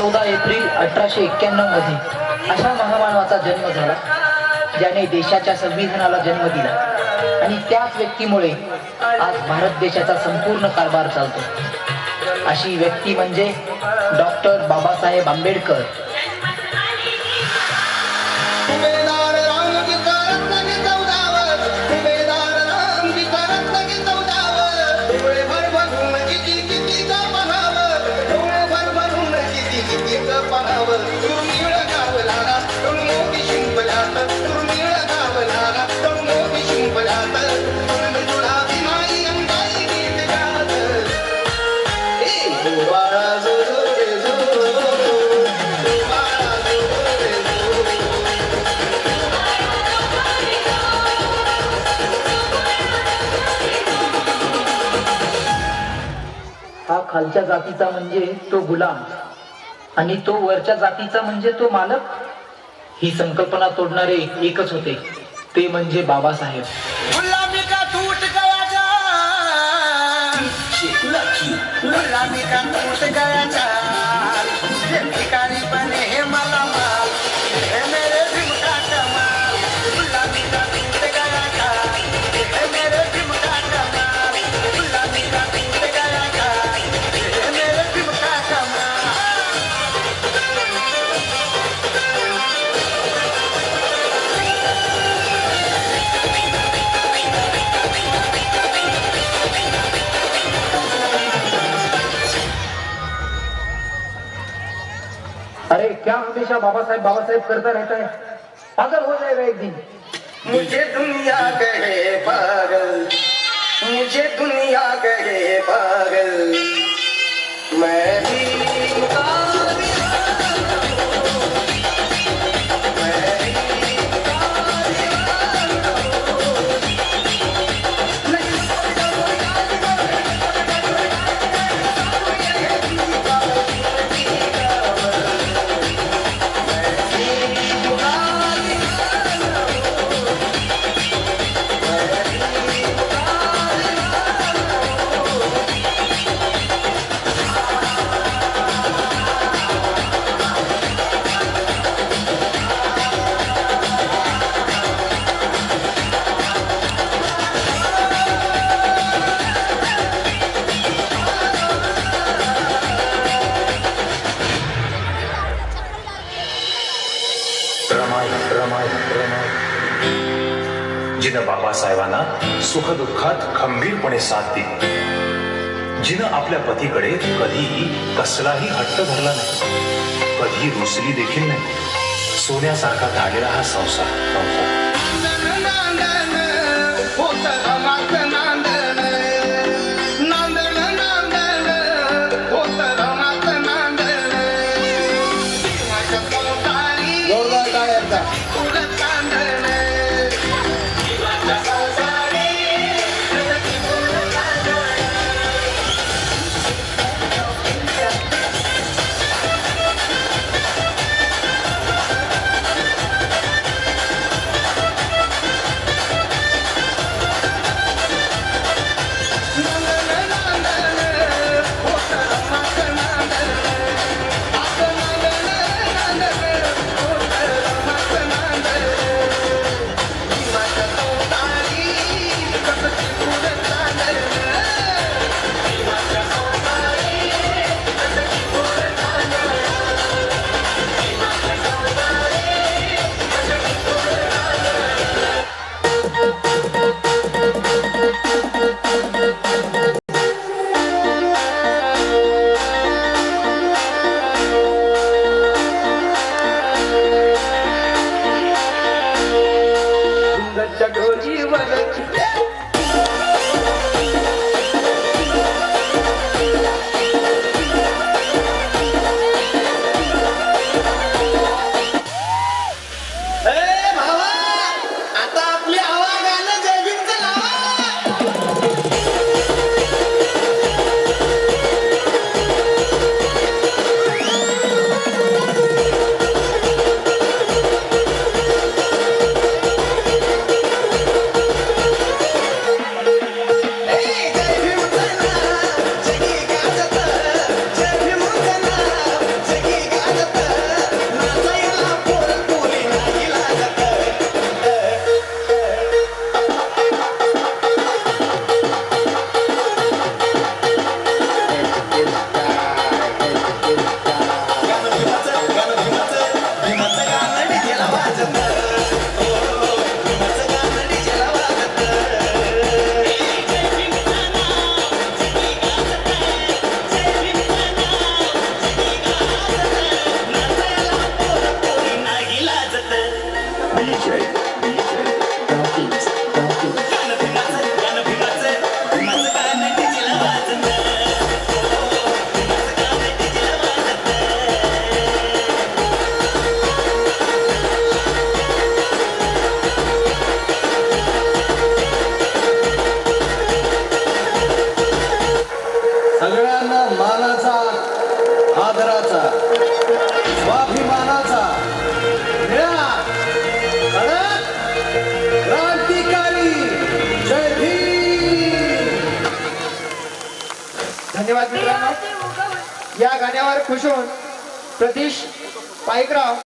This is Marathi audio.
14 एप्रिल 1891 मध्ये अशा महामानवाचा जन्म झाला ज्याने देशाच्या संविधानाला जन्म दिला आणि त्याच व्यक्तीमुळे आज भारत देशाचा संपूर्ण कारभार चालतो। अशी व्यक्ती म्हणजे डॉक्टर बाबासाहेब आंबेडकर। हा खालच्या जातीचा म्हणजे तो गुलाम आणि तो वरच्या जातीचा म्हणजे तो मालक। ही संकल्पना तोडणारे एकच होते, ते म्हणजे बाबासाहेब। गुलामी का टूट गया जान, गुलामी का टूट गया जान, भिखारी बने हैं मालामाल, हे मेरे भीम का कमाल। गुलामी का टूट गया जान, हे मेरे भीम का कमाल, गुलामी का टूट गया जान, हे मेरे भीम का कमाल। अरे क्या हमेशा बाबासाहेब बाबासाहेब करता रहता है, पागल हो जाएगा एक दिन। मुझे दुनिया कहे पागल, मुझे दुनिया कहे पागल, मैं भी जिनं बाबासाहेबांना सुखदुःखात खंबीरपणे साथ दिली, जिनं आपल्या पतीकडे कधीही कसलाही हट्ट धरला नाही, कधी रुसली देखील नाही, सोन्यासारखा धाडलेला हा संसार। या गाण्यावर खुश होऊन प्रतीश पाईकराव